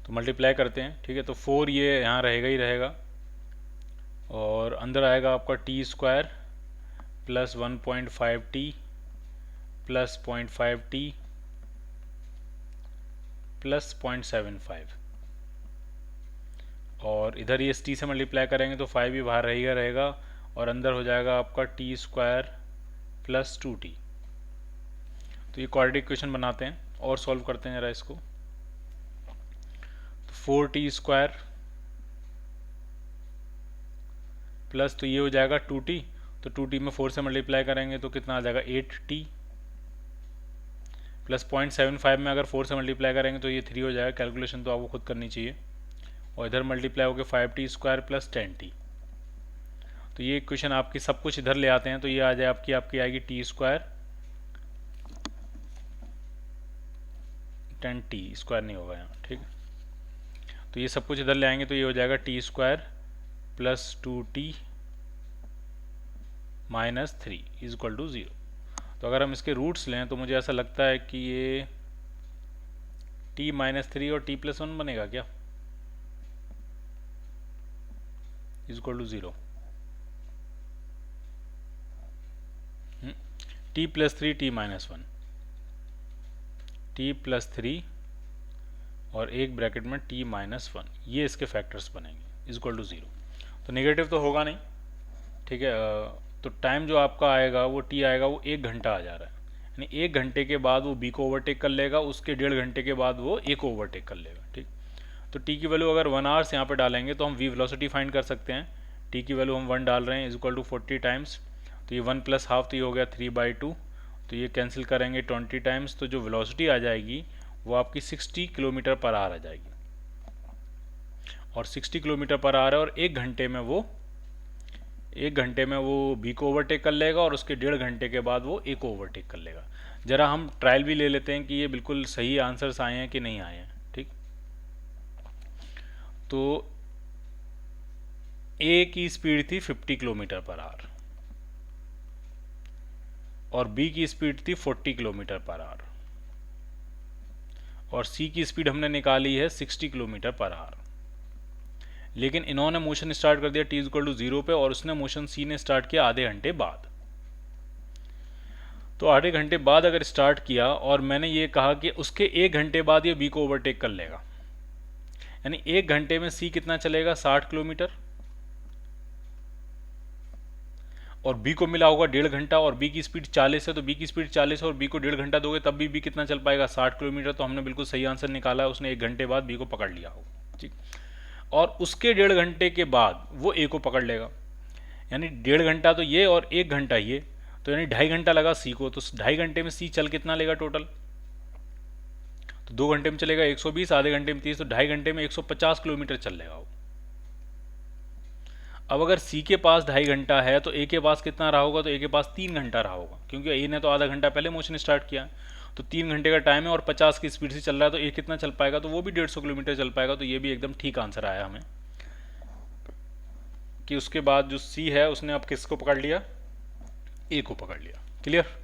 तो मल्टीप्लाई करते हैं, ठीक है। तो 4 ये यहाँ रहेगा ही रहेगा, और अंदर आएगा आपका T square plus 1.5t plus 0.5t plus 0.75, और इधर ये टी से मल्टीप्लाई करेंगे तो 5 भी बाहर रहेगा रहेगा, और अंदर हो जाएगा आपका टी स्क्वायर प्लस 2t। तो ये क्वाड्रेटिक इक्वेशन बनाते हैं और सॉल्व करते हैं जरा इसको। तो 4t स्क्वायर प्लस, तो ये हो जाएगा 2t, तो 2t में 4 से मल्टीप्लाई करेंगे तो कितना आ जाएगा 8t, प्लस 0.75 में अगर 4 से मल्टीप्लाई करेंगे तो ये 3 हो जाएगा। कैलकुलेशन तो आपको खुद करनी चाहिए। और इधर मल्टीप्लाई होकर 5t स्क्वायर प्लस 10t। तो ये इक्वेशन आपकी सब कुछ इधर ले आते हैं तो ये आ जाए आपकी आएगी टी स्क्वायर 10t स्क्वायर नहीं होगा यहाँ, ठीक है। तो ये सब कुछ इधर ले आएंगे तो ये हो जाएगा T square plus 2t minus 3 is equal to 0। तो अगर हम इसके रूट्स लें तो मुझे ऐसा लगता है कि ये t माइनस 3 और t प्लस 1 बनेगा क्या, is equal to 0। t plus 3 t minus 1, t plus 3 और एक ब्रैकेट में t माइनस 1, ये इसके फैक्टर्स बनेंगे, इज इक्वल टू 0। तो नेगेटिव तो होगा नहीं, ठीक है। तो टाइम जो आपका आएगा वो t आएगा वो 1 घंटा आ जा रहा है, यानी 1 घंटे के बाद वो b को ओवरटेक कर लेगा, उसके 1.5 घंटे के बाद वो a को ओवरटेक कर लेगा, ठीक। तो t की वैल्यू अगर 1 आवर्स यहाँ पे डालेंगे तो हम v वेलोसिटी फाइंड कर सकते हैं। t की वैल्यू हम 1 डाल रहे हैं, इज इक्वल टू 40 टाइम्स, तो ये 1 प्लस हाफ तो ये हो गया 3/2, तो ये कैंसिल करेंगे 20 टाइम्स, तो जो वेलोसिटी आ जाएगी वो आपकी 60 किलोमीटर पर आवर आ जाएगी। और 60 किलोमीटर पर आवर है, और 1 घंटे में वो बी को ओवरटेक कर लेगा, और उसके 1.5 घंटे के बाद वो ए को ओवरटेक कर लेगा। जरा हम ट्रायल भी ले लेते हैं कि ये बिल्कुल सही आंसर्स आए हैं कि नहीं आए हैं, ठीक। तो ए की स्पीड थी 50 किलोमीटर पर आवर और बी की स्पीड थी 40 किलोमीटर पर आवर, और सी की स्पीड हमने निकाली है 60 किलोमीटर पर आवर। लेकिन इन्होंने मोशन स्टार्ट कर दिया t इक्वल टू 0 पे, और उसने मोशन सी ने स्टार्ट किया आधे घंटे बाद। तो आधे घंटे बाद अगर स्टार्ट किया और मैंने ये कहा कि उसके 1 घंटे बाद ये बी को ओवरटेक कर लेगा, यानी 1 घंटे में सी कितना चलेगा 60 किलोमीटर, और बी को मिला होगा 1.5 घंटा, और बी की स्पीड 40 है, तो बी की स्पीड 40 है और बी को 1.5 घंटा दोगे तब भी बी कितना चल पाएगा 60 किलोमीटर। तो हमने बिल्कुल सही आंसर निकाला है, उसने 1 घंटे बाद बी को पकड़ लिया होगा, ठीक। और उसके 1.5 घंटे के बाद वो ए को पकड़ लेगा, यानी 1.5 घंटा तो ये और 1 घंटा ये, तो यानी 2.5 घंटा लगा सी को। तो 2.5 घंटे में सी चल कितना लेगा टोटल, तो 2 घंटे में चलेगा 120, आधे घंटे में 30, तो 2.5 घंटे में 150 किलोमीटर चल लेगा वो। अब अगर सी के पास 2.5 घंटा है तो ए के पास कितना रहा होगा, तो ए के पास 3 घंटा रहा होगा, क्योंकि ए ने तो आधा घंटा पहले मोशन स्टार्ट किया। तो 3 घंटे का टाइम है और 50 की स्पीड से चल रहा है, तो ए कितना चल पाएगा, तो वो भी 150 किलोमीटर चल पाएगा। तो ये भी एकदम ठीक आंसर आया हमें कि उसके बाद जो सी है उसने अब किसको पकड़ लिया, ए को पकड़ लिया। क्लियर।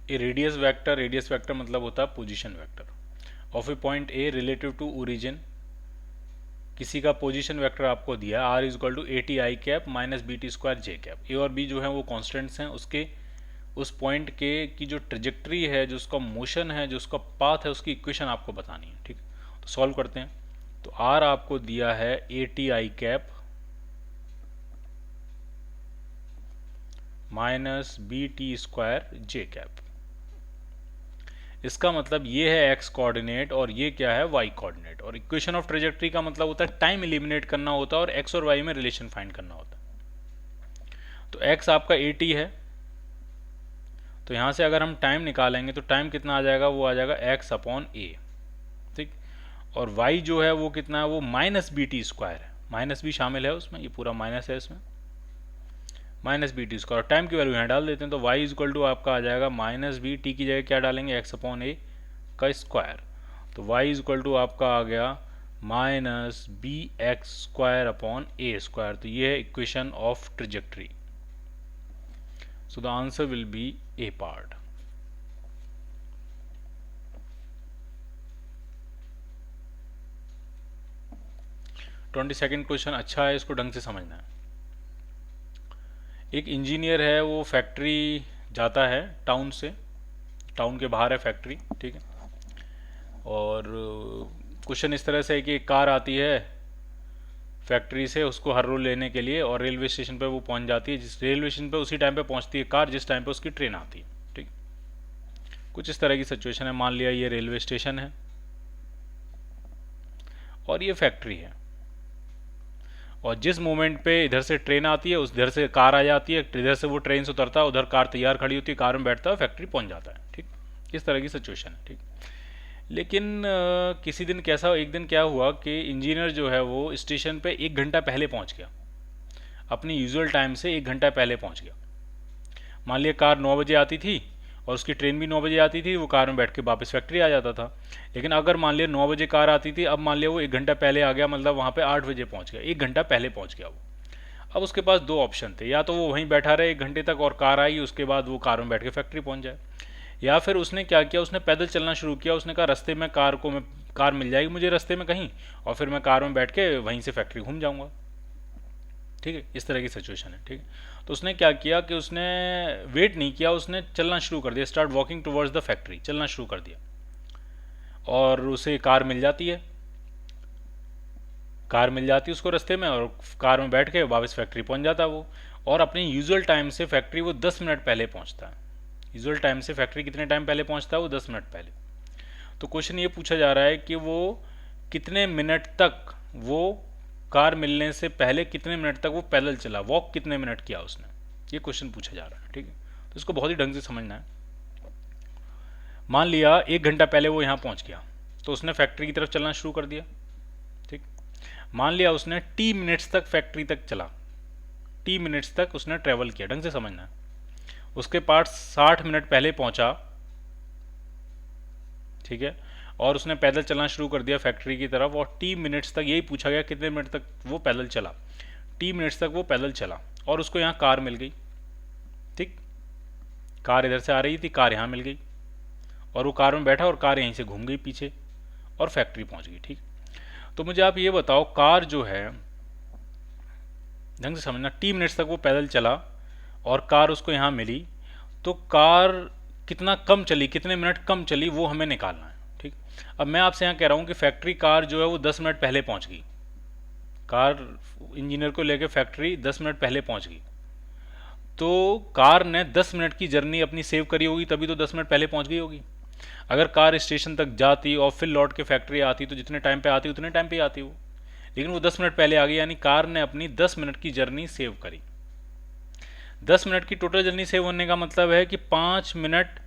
ए रेडियस वेक्टर मतलब होता है position vector of a point A relative to origin. किसी का पोजीशन वेक्टर आपको दिया R is equal to A T I cap minus B T square J cap. A और बी जो है वो कॉन्स्टेंट्स हैं, उसके उस पॉइंट के की जो ट्रेजेक्ट्री है, जो उसका मोशन है, जो उसका पाथ है, उसकी इक्वेशन आपको बतानी है, ठीक। तो सॉल्व करते हैं। तो आर आपको दिया है A T I cap minus B T square J cap. इसका मतलब ये है एक्स कोऑर्डिनेट और ये क्या है वाई कोऑर्डिनेट। और इक्वेशन ऑफ ट्रेजेक्ट्री का मतलब होता है टाइम एलिमिनेट करना होता है और एक्स और वाई में रिलेशन फाइंड करना होता है। तो एक्स आपका 80 है, तो यहां से अगर हम टाइम निकालेंगे तो टाइम कितना आ जाएगा, वो आ जाएगा एक्स अपॉन ए, ठीक। और वाई जो है वो कितना है, वो माइनस बी टी स्क्वायर है, माइनस भी शामिल है उसमें, ये पूरा माइनस है इसमें, minus B T square. Time की वैल्यू यहाँ डाल देते हैं, तो वाई इज इक्वल टू आपका आ जाएगा माइनस बी, टी की जगह क्या डालेंगे एक्स अपॉन ए का स्क्वायर। तो वाई इज इक्वल टू आपका आ गया minus B X square upon A square. तो ये है equation of trajectory. So the answer will be A part. Twenty second question अच्छा है, इसको ढंग से समझना है। एक इंजीनियर है, वो फैक्ट्री जाता है टाउन से, टाउन के बाहर है फैक्ट्री, ठीक है। और क्वेश्चन इस तरह से है कि एक कार आती है फैक्ट्री से उसको हर रोज लेने के लिए, और रेलवे स्टेशन पे वो पहुंच जाती है। जिस रेलवे स्टेशन पे उसी टाइम पे पहुंचती है कार जिस टाइम पे उसकी ट्रेन आती है, ठीक। कुछ इस तरह की सिचुएशन है। मान लिया ये रेलवे स्टेशन है और ये फैक्ट्री है, और जिस मोमेंट पे इधर से ट्रेन आती है उस इधर से कार आ जाती है, इधर से वो ट्रेन से उतरता है, उधर कार तैयार खड़ी होती है, कार में बैठता है, फैक्ट्री पहुंच जाता है, ठीक। इस तरह की सिचुएशन है, ठीक। लेकिन किसी दिन कैसा, एक दिन क्या हुआ कि इंजीनियर जो है वो स्टेशन पे 1 घंटा पहले पहुंच गया, अपनी यूजुअल टाइम से 1 घंटा पहले पहुंच गया। मान लिया कार 9 बजे आती थी और उसकी ट्रेन भी 9 बजे आती थी, वो कार में बैठ के वापस फैक्ट्री आ जाता था। लेकिन अगर मान लिया 9 बजे कार आती थी, अब मान लिया वो 1 घंटा पहले आ गया, मतलब वहाँ पे 8 बजे पहुँच गया, 1 घंटा पहले पहुँच गया वो। अब उसके पास दो ऑप्शन थे, या तो वो वहीं बैठा रहे 1 घंटे तक और कार आई, उसके बाद वो कार में बैठ के फैक्ट्री पहुँच जाए, या फिर उसने क्या किया, उसने पैदल चलना शुरू किया। उसने कहा रास्ते में कार मिल जाएगी मुझे रास्ते में कहीं, और फिर मैं कार में बैठ के वहीं से फैक्ट्री घूम जाऊँगा, ठीक है। इस तरह की सिचुएशन है, ठीक है। तो उसने क्या किया कि उसने वेट नहीं किया, उसने चलना शुरू कर दिया, start walking towards the factory, चलना शुरू कर दिया। और उसे कार मिल जाती है, कार मिल जाती है उसको रास्ते में, और कार में बैठ के वापस फैक्ट्री पहुंच जाता है वो। और अपनी यूजुअल टाइम से फैक्ट्री वो 10 मिनट पहले पहुंचता है। यूजुअल टाइम से फैक्ट्री कितने टाइम पहले पहुंचता है, वो 10 मिनट पहले। तो क्वेश्चन ये पूछा जा रहा है कि वो कितने मिनट तक, वो कार मिलने से पहले कितने मिनट तक वो पैदल चला, वॉक कितने मिनट किया उसने, ये क्वेश्चन पूछा जा रहा है, ठीक है। तो इसको बहुत ही ढंग से समझना है। मान लिया 1 घंटा पहले वो यहाँ पहुँच गया, तो उसने फैक्ट्री की तरफ चलना शुरू कर दिया, ठीक। मान लिया उसने टी मिनट्स तक फैक्ट्री तक चला, टी मिनट्स तक उसने ट्रेवल किया, ढंग से समझना है। उसके पास 60 मिनट पहले पहुंचा, ठीक है, और उसने पैदल चलना शुरू कर दिया फैक्ट्री की तरफ, और टी मिनट्स तक, यही पूछा गया कितने मिनट तक वो पैदल चला, टी मिनट्स तक वो पैदल चला, और उसको यहाँ कार मिल गई, ठीक। कार इधर से आ रही थी, कार यहाँ मिल गई, और वो कार में बैठा और कार यहीं से घूम गई पीछे और फैक्ट्री पहुंच गई, ठीक। तो मुझे आप ये बताओ, कार जो है, ढंग से समझना, टी मिनट्स तक वो पैदल चला और कार उसको यहाँ मिली, तो कार कितना कम चली, कितने मिनट कम चली, वो हमें निकालना है, ठीक। अब मैं आपसे यहाँ कह रहा हूँ कि फैक्ट्री कार जो है वो 10 मिनट पहले पहुँच गई, कार इंजीनियर को लेकर फैक्ट्री 10 मिनट पहले पहुँच गई, तो कार ने 10 मिनट की जर्नी अपनी सेव करी होगी, तभी तो 10 मिनट पहले पहुँच गई होगी। अगर कार स्टेशन तक जाती और फिर लौट के फैक्ट्री आती, तो जितने टाइम पे आती उतने टाइम पे ही आती वो, लेकिन वो 10 मिनट पहले आ गई, यानी कार ने अपनी 10 मिनट की जर्नी सेव करी। 10 मिनट की टोटल जर्नी सेव होने का मतलब है कि 5 मिनट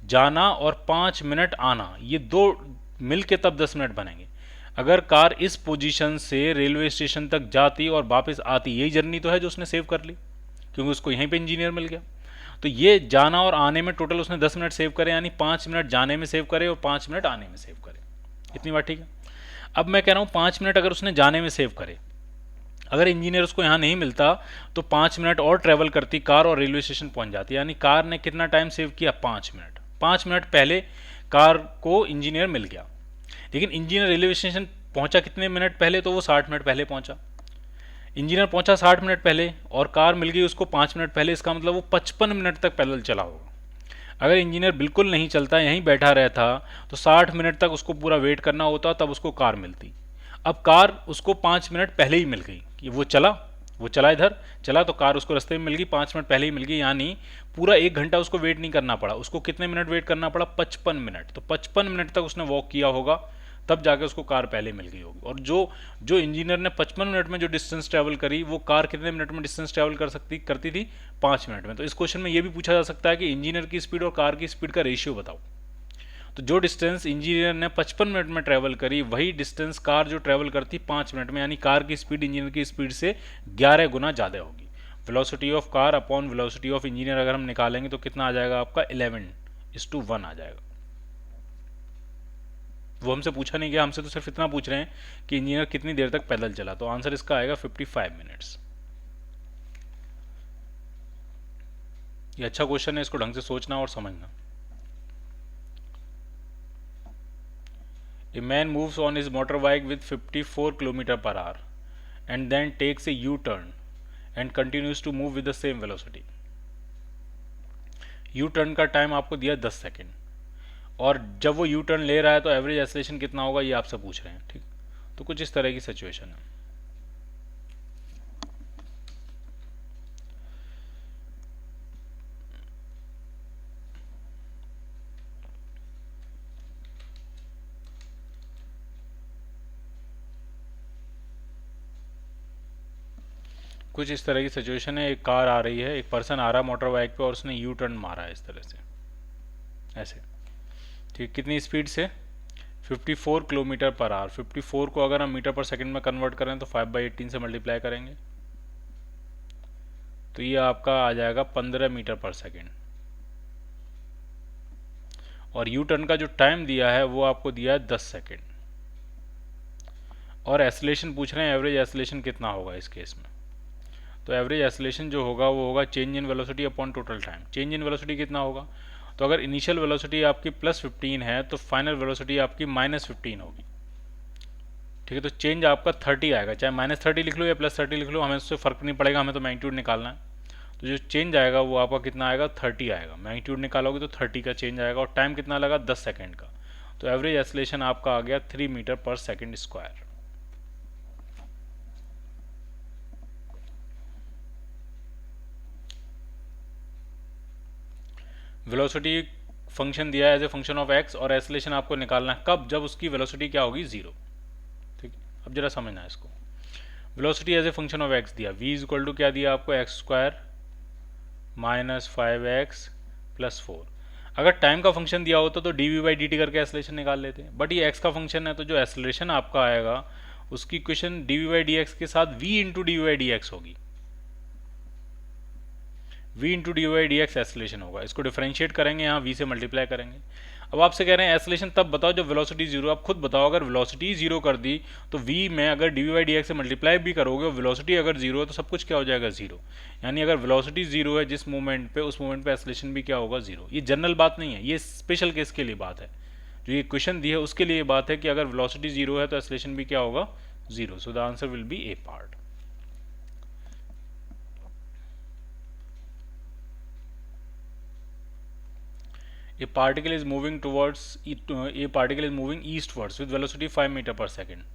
जाना और 5 मिनट आना, ये दो मिल के तब 10 मिनट बनेंगे। अगर कार इस पोजीशन से रेलवे स्टेशन तक जाती और वापस आती, यही जर्नी तो है जो उसने सेव कर ली, क्योंकि उसको यहीं पे इंजीनियर मिल गया। तो ये जाना और आने में टोटल उसने 10 मिनट सेव करे, यानी 5 मिनट जाने में सेव करे और 5 मिनट आने में सेव करे। इतनी बात ठीक है। अब मैं कह रहा हूँ 5 मिनट अगर उसने जाने में सेव करे, अगर इंजीनियर उसको यहाँ नहीं मिलता तो 5 मिनट और ट्रेवल करती कार और रेलवे स्टेशन पहुँच जाती, यानी कार ने कितना टाइम सेव किया, 5 मिनट। 5 मिनट पहले कार को इंजीनियर मिल गया, लेकिन इंजीनियर रेलवे स्टेशन पहुँचा कितने मिनट पहले, तो वो 60 मिनट पहले पहुँचा। इंजीनियर पहुंचा 60 मिनट पहले और कार मिल गई उसको 5 मिनट पहले, इसका मतलब वो 55 मिनट तक पैदल चला होगा। अगर इंजीनियर बिल्कुल नहीं चलता, यहीं बैठा रहता, तो 60 मिनट तक उसको पूरा वेट करना होता, तब उसको कार मिलती। अब कार उसको 5 मिनट पहले ही मिल गई, कि वो चला इधर चला, तो कार उसको रास्ते में मिल गई, 5 मिनट पहले ही मिल गई, यानी पूरा 1 घंटा उसको वेट नहीं करना पड़ा। उसको कितने मिनट वेट करना पड़ा, 55 मिनट। तो 55 मिनट तक उसने वॉक किया होगा, तब जाके उसको कार पहले मिल गई होगी। और जो इंजीनियर ने 55 मिनट में जो डिस्टेंस ट्रैवल करी, वो कार कितने मिनट में डिस्टेंस ट्रैवल करती थी, 5 मिनट में। तो इस क्वेश्चन में ये भी पूछा जा सकता है कि इंजीनियर की स्पीड और कार की स्पीड का रेशियो बताओ। तो जो डिस्टेंस इंजीनियर ने 55 मिनट में ट्रैवल करी, वही डिस्टेंस कार जो ट्रैवल करती 5 मिनट में, यानी कार की स्पीड इंजीनियर की स्पीड से 11 गुना ज़्यादा होगी। Velocity of car upon velocity of engineer अगर हम निकालेंगे तो कितना आ जाएगा आपका, 11:1 आ जाएगा। वो हमसे पूछा नहीं गया, हमसे तो सिर्फ इतना पूछ रहे हैं कि इंजीनियर कितनी देर तक पैदल चला, तो आंसर इसका आएगा 55 मिनट्स। ये अच्छा क्वेश्चन है, इसको ढंग से सोचना और समझना। A man moves on his motorbike with 54 km per hour and then takes a U-turn and continues to move with the same velocity. U-turn का टाइम आपको दिया 10 सेकेंड, और जब वो U-turn ले रहा है तो एवरेज एक्सेलरेशन कितना होगा ये आपसे पूछ रहे हैं। ठीक, तो कुछ इस तरह की सिचुएशन है। कुछ इस तरह की सिचुएशन है, एक कार आ रही है, एक पर्सन आ रहा है मोटर बाइक पे और उसने यू टर्न मारा है इस तरह से, ऐसे। ठीक, कितनी स्पीड से? 54 किलोमीटर पर आवर। 54 को अगर हम मीटर पर सेकंड में कन्वर्ट करें तो 5/18 से मल्टीप्लाई करेंगे तो ये आपका आ जाएगा 15 मीटर पर सेकंड। और यू टर्न का जो टाइम दिया है वो आपको दिया है 10 सेकंड। और एसलेशन पूछ रहे हैं, एवरेज एसलेशन कितना होगा इस केस में। तो एवरेज एसलेशन जो होगा वो होगा change in velocity upon total time. Change in velocity कितना होगा? तो अगर इनिशियल वेलोसिटी आपकी +15 है तो फाइनल वेलोसिटी आपकी -15 होगी। ठीक है, तो चेंज आपका 30 आएगा, चाहे -30 लिख लो या +30 लिख लो, हमें उससे फ़र्क नहीं पड़ेगा, हमें तो मैग्नीट्यूड निकालना है। तो जो चेंज आएगा वो आपका कितना आएगा? 30 आएगा। मैग्नीट्यूड निकालोगे तो 30 का चेंज आएगा। और टाइम कितना लगा? 10 सेकेंड का। तो एवरेज एसलेशन आपका आ गया 3 मीटर पर सेकेंड स्क्वायर। वेलोसिटी फंक्शन दिया है as a function of X, और एसलेशन आपको निकालना है कब? जब उसकी वेलोसिटी क्या होगी? 0। ठीक, अब जरा समझना है इसको। Velocity as a function of X दिया, v इक्वल टू क्या दिया आपको? x² - 5x + 4। अगर टाइम का फंक्शन दिया होता तो dv/dt करके एसलेशन निकाल लेते, बट ये x का फंक्शन है तो जो एसलेशन आपका आएगा उसकी इक्वेशन dv/dx के साथ v × dv/dx होगी। v × dv/dx एसलेशन होगा, इसको डिफरेंशिएट करेंगे, यहाँ v से मल्टीप्लाई करेंगे। अब आपसे कह रहे हैं एसलेशन तब बताओ जब वेलोसिटी 0। आप खुद बताओ, अगर वेलोसिटी 0 कर दी तो v में अगर dv/dx से मल्टीप्लाई भी करोगे और वेलोसिटी अगर 0 है तो सब कुछ क्या हो जाएगा? 0। यानी अगर वेलोसिटी 0 है जिस मोमेंट पे, उस मोमेंट पे एसलेशन भी क्या होगा? 0। ये जनरल बात नहीं है, ये स्पेशल केस के लिए बात है। जो ये क्वेश्चन दी है उसके लिए बात है कि अगर वेलोसिटी 0 है तो एसलेशन भी क्या होगा? 0। सो the answer will be A part. A particle is moving eastwards with velocity 5 meter per second.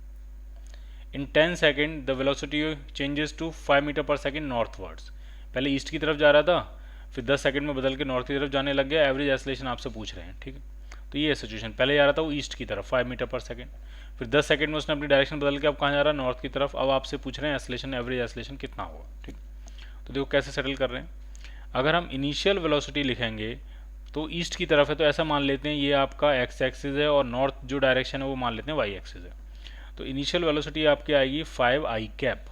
In 10 seconds, the velocity changes to 5 meter per second northwards. पहले ईस्ट की तरफ जा रहा था, फिर 10 सेकंड में बदल के नॉर्थ की तरफ जाने लग गया। एवरेज एसलेशन आपसे पूछ रहे हैं। ठीक है, तो ये सिचुएशन, पहले जा रहा था वो ईस्ट की तरफ 5 मीटर पर सेकंड, फिर 10 सेकंड में उसने अपनी डायरेक्शन बदल के अब कहाँ जा रहा है? नॉर्थ की तरफ। अब आपसे पूछ रहे हैं एसलेशन, एवरेज एसलेशन कितना होगा। ठीक, तो देखो कैसे सेटल कर रहे हैं। अगर हम इनिशियल वेलोसिटी लिखेंगे तो ईस्ट की तरफ है तो ऐसा मान लेते हैं ये आपका एक्स एक्सिस है और नॉर्थ जो डायरेक्शन है वो मान लेते हैं वाई एक्सिस है। तो इनिशियल वेलोसिटी आपकी आएगी 5i कैप।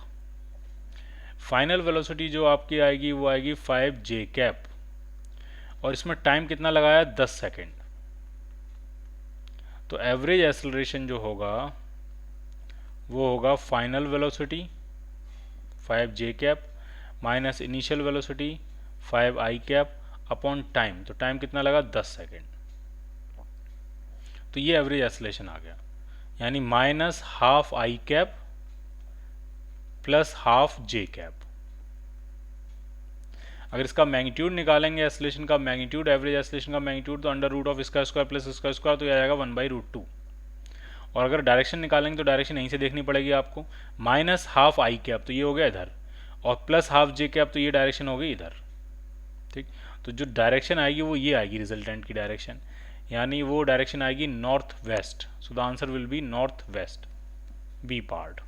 फाइनल वेलोसिटी जो आपकी आएगी वो आएगी 5j कैप। और इसमें टाइम कितना लगाया? 10 सेकेंड। तो एवरेज एक्सेलरेशन जो होगा वो होगा final velocity 5j cap minus initial velocity 5i cap upon time. तो टाइम कितना लगा? 10 सेकेंड। तो ये एवरेज एक्सेलरेशन आ गया, यानी -12i कैप + ½ कैप। अगर इसका मैग्नीट्यूड निकालेंगे एक्सेलरेशन का मैग्नीट्यूड, एवरेज एक्सेलरेशन का मैग्नीट्यूड, तो √(इसका स्क्वायर + इसका स्क्वायर, तो यह आ जाएगा 1/√2। और अगर डायरेक्शन निकालेंगे तो डायरेक्शन यहीं से देखनी पड़ेगी आपको। -12i कैप तो ये हो गया इधर, और +12j कैप तो ये डायरेक्शन हो गई इधर। ठीक, तो जो डायरेक्शन आएगी वो ये आएगी रिजल्टेंट की डायरेक्शन, यानी वो डायरेक्शन आएगी north west. So the answer will be north west, B part.